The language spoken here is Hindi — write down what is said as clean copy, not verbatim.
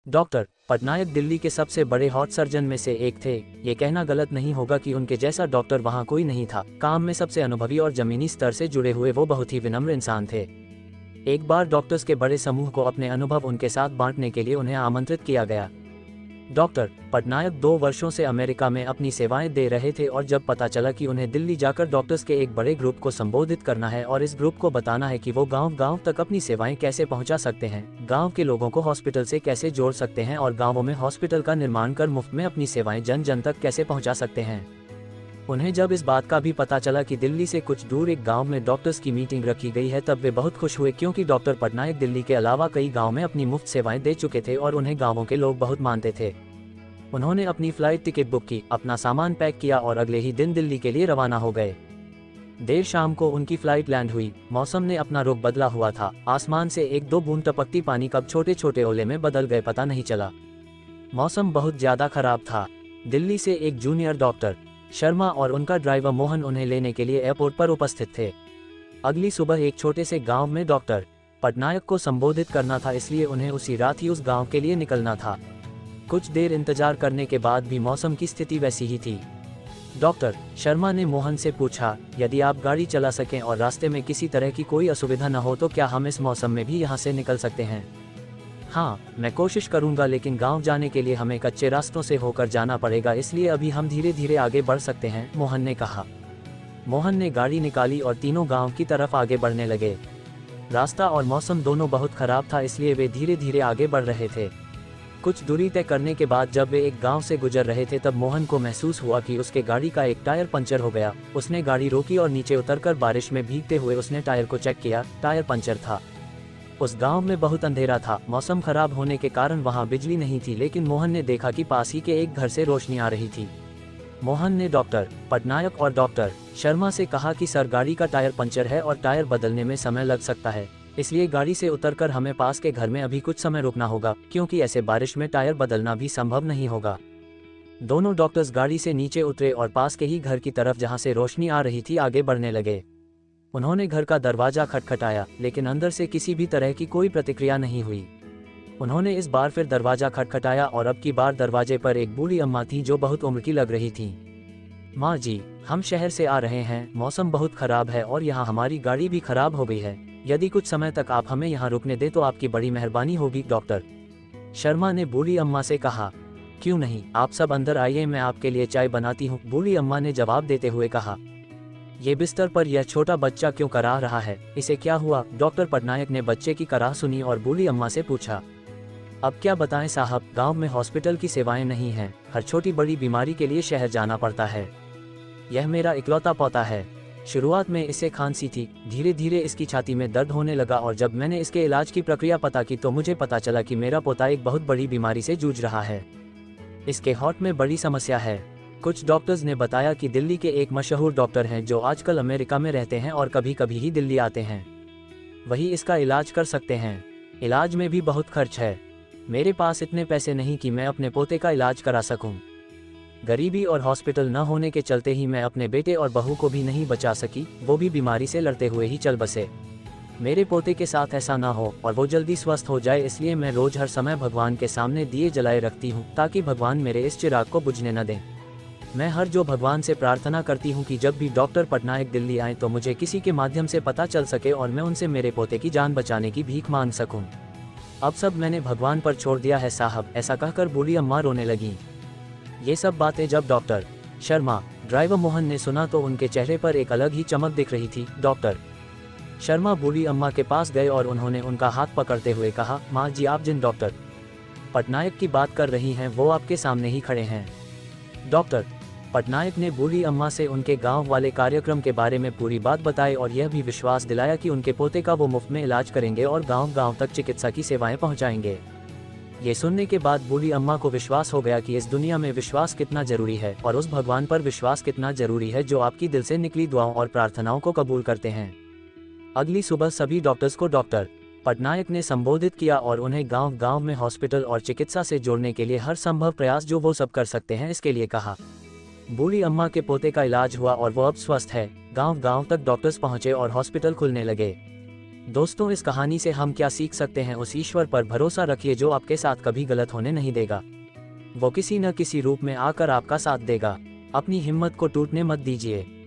डॉक्टर पटनायक दिल्ली के सबसे बड़े हार्ट सर्जन में से एक थे। ये कहना गलत नहीं होगा कि उनके जैसा डॉक्टर वहाँ कोई नहीं था। काम में सबसे अनुभवी और जमीनी स्तर से जुड़े हुए वो बहुत ही विनम्र इंसान थे। एक बार डॉक्टर्स के बड़े समूह को अपने अनुभव उनके साथ बांटने के लिए उन्हें आमंत्रित किया गया। डॉक्टर पटनायक 2 वर्षों से अमेरिका में अपनी सेवाएं दे रहे थे और जब पता चला कि उन्हें दिल्ली जाकर डॉक्टर्स के एक बड़े ग्रुप को संबोधित करना है और इस ग्रुप को बताना है कि वो गांव-गांव तक अपनी सेवाएं कैसे पहुंचा सकते हैं, गांव के लोगों को हॉस्पिटल से कैसे जोड़ सकते हैं और गांवों में हॉस्पिटल का निर्माण कर मुफ्त में अपनी सेवाएं जन जन तक कैसे पहुँचा सकते हैं। उन्हें जब इस बात का भी पता चला कि दिल्ली से कुछ दूर एक गांव में डॉक्टर्स की मीटिंग रखी गई है, तब वे बहुत खुश हुए, क्योंकि डॉक्टर पटनायक दिल्ली के अलावा कई गांव में अपनी मुफ्त सेवाएं दे चुके थे और उन्हें गांवों के लोग बहुत मानते थे। उन्होंने अपनी फ्लाइट टिकट बुक की, अपना सामान पैक किया और अगले ही दिन दिल्ली के लिए रवाना हो गए। देर शाम को उनकी फ्लाइट लैंड हुई। मौसम ने अपना रुख बदला हुआ था। आसमान से 1-2 बूंद टपकती पानी कब छोटे छोटे ओले में बदल गए पता नहीं चला। मौसम बहुत ज्यादा खराब था। दिल्ली से एक जूनियर डॉक्टर शर्मा और उनका ड्राइवर मोहन उन्हें लेने के लिए एयरपोर्ट पर उपस्थित थे। अगली सुबह एक छोटे से गांव में डॉक्टर पटनायक को संबोधित करना था, इसलिए उन्हें उसी रात ही उस गांव के लिए निकलना था। कुछ देर इंतजार करने के बाद भी मौसम की स्थिति वैसी ही थी। डॉक्टर शर्मा ने मोहन से पूछा, यदि आप गाड़ी चला सकें और रास्ते में किसी तरह की कोई असुविधा न हो तो क्या हम इस मौसम में भी यहाँ से निकल सकते हैं? हाँ, मैं कोशिश करूंगा, लेकिन गांव जाने के लिए हमें कच्चे रास्तों से होकर जाना पड़ेगा, इसलिए अभी हम धीरे धीरे आगे बढ़ सकते हैं, मोहन ने कहा। मोहन ने गाड़ी निकाली और तीनों गांव की तरफ आगे बढ़ने लगे। रास्ता और मौसम दोनों बहुत खराब था, इसलिए वे धीरे धीरे आगे बढ़ रहे थे। कुछ दूरी तय करने के बाद जब वे एक गांव से गुजर रहे थे, तब मोहन को महसूस हुआ कि उसके गाड़ी का एक टायर पंचर हो गया। उसने गाड़ी रोकी और नीचे उतरकर बारिश में भीगते हुए उसने टायर को चेक किया। टायर पंचर था। उस गांव में बहुत अंधेरा था। मौसम खराब होने के कारण वहां बिजली नहीं थी, लेकिन मोहन ने देखा कि पास ही के एक घर से रोशनी आ रही थी। मोहन ने डॉक्टर पटनायक और डॉक्टर शर्मा से कहा कि सर, गाड़ी का टायर पंचर है और टायर बदलने में समय लग सकता है, इसलिए गाड़ी से उतरकर हमें पास के घर में अभी कुछ समय रुकना होगा, क्योंकि ऐसे बारिश में टायर बदलना भी संभव नहीं होगा। दोनों डॉक्टर्स गाड़ी से नीचे उतरे और पास के ही घर की तरफ जहां से रोशनी आ रही थी आगे बढ़ने लगे। उन्होंने घर का दरवाजा खटखटाया, लेकिन अंदर से किसी भी तरह की कोई प्रतिक्रिया नहीं हुई। उन्होंने इस बार फिर दरवाजा खटखटाया और अब की बार दरवाजे पर एक बूढ़ी अम्मा थी जो बहुत उम्र की लग रही थी। माँ जी, हम शहर से आ रहे हैं, मौसम बहुत खराब है और यहाँ हमारी गाड़ी भी खराब हो गई है। यदि कुछ समय तक आप हमें यहाँ रुकने दें तो आपकी बड़ी मेहरबानी होगी, डॉक्टर शर्मा ने बूढ़ी अम्मा से कहा। क्यों नहीं, आप सब अंदर आइए, मैं आपके लिए चाय बनाती हूँ, बूढ़ी अम्मा ने जवाब देते हुए कहा। ये बिस्तर पर यह छोटा बच्चा क्यों कराह रहा है, इसे क्या हुआ? डॉक्टर पटनायक ने बच्चे की कराह सुनी और बूढ़ी अम्मा से पूछा। अब क्या बताएं साहब, गांव में हॉस्पिटल की सेवाएं नहीं हैं, हर छोटी बड़ी बीमारी के लिए शहर जाना पड़ता है। यह मेरा इकलौता पोता है। शुरुआत में इसे खांसी थी, धीरे धीरे इसकी छाती में दर्द होने लगा और जब मैंने इसके इलाज की प्रक्रिया पता की तो मुझे पता चला कि मेरा पोता एक बहुत बड़ी बीमारी से जूझ रहा है। इसके हार्ट में बड़ी समस्या है। कुछ डॉक्टर्स ने बताया कि दिल्ली के एक मशहूर डॉक्टर हैं जो आजकल अमेरिका में रहते हैं और कभी कभी ही दिल्ली आते हैं। वही इसका इलाज कर सकते हैं। इलाज में भी बहुत खर्च है। मेरे पास इतने पैसे नहीं कि मैं अपने पोते का इलाज करा सकूं। गरीबी और हॉस्पिटल न होने के चलते ही मैं अपने बेटे और बहू को भी नहीं बचा सकी, वो भी बीमारी से लड़ते हुए ही चल बसे। मेरे पोते के साथ ऐसा ना हो और वो जल्दी स्वस्थ हो जाए, इसलिए मैं रोज हर समय भगवान के सामने दिए जलाए रखती हूँ ताकि भगवान मेरे इस चिराग को बुझने न दें। मैं हर जो भगवान से प्रार्थना करती हूँ कि जब भी डॉक्टर पटनायक दिल्ली आए तो मुझे किसी के माध्यम से पता चल सके और मैं उनसे मेरे पोते की जान बचाने की भीख मांग सकूँ। अब सब मैंने भगवान पर छोड़ दिया है साहब, ऐसा कहकर बूढ़ी अम्मा रोने लगी। ये सब बातें जब डॉक्टर शर्मा ड्राइवर मोहन ने सुना तो उनके चेहरे पर एक अलग ही चमक दिख रही थी। डॉक्टर शर्मा बूढ़ी अम्मा के पास गए और उन्होंने उनका हाथ पकड़ते हुए कहा, माँ जी, आप जिन डॉक्टर पटनायक की बात कर रही हैं वो आपके सामने ही खड़े हैं। डॉक्टर पटनायक ने बूढ़ी अम्मा से उनके गांव वाले कार्यक्रम के बारे में पूरी बात बताई और यह भी विश्वास दिलाया कि उनके पोते का वो मुफ्त में इलाज करेंगे और गांव-गांव तक चिकित्सा की सेवाएं पहुंचाएंगे। ये सुनने के बाद बूढ़ी अम्मा को विश्वास हो गया कि इस दुनिया में विश्वास कितना जरूरी है और उस भगवान पर विश्वास कितना जरूरी है जो आपकी दिल से निकली दुआओं और प्रार्थनाओं को कबूल करते हैं। अगली सुबह सभी डॉक्टर्स को डॉक्टर पटनायक ने संबोधित किया और उन्हें गांव-गांव में हॉस्पिटल और चिकित्सा से जोड़ने के लिए हर संभव प्रयास जो वो सब कर सकते हैं इसके लिए कहा। बूढ़ी अम्मा के पोते का इलाज हुआ और वो अब स्वस्थ है। गांव-गांव तक डॉक्टर्स पहुंचे और हॉस्पिटल खुलने लगे। दोस्तों, इस कहानी से हम क्या सीख सकते हैं? उस ईश्वर पर भरोसा रखिए जो आपके साथ कभी गलत होने नहीं देगा। वो किसी न किसी रूप में आकर आपका साथ देगा। अपनी हिम्मत को टूटने मत दीजिए।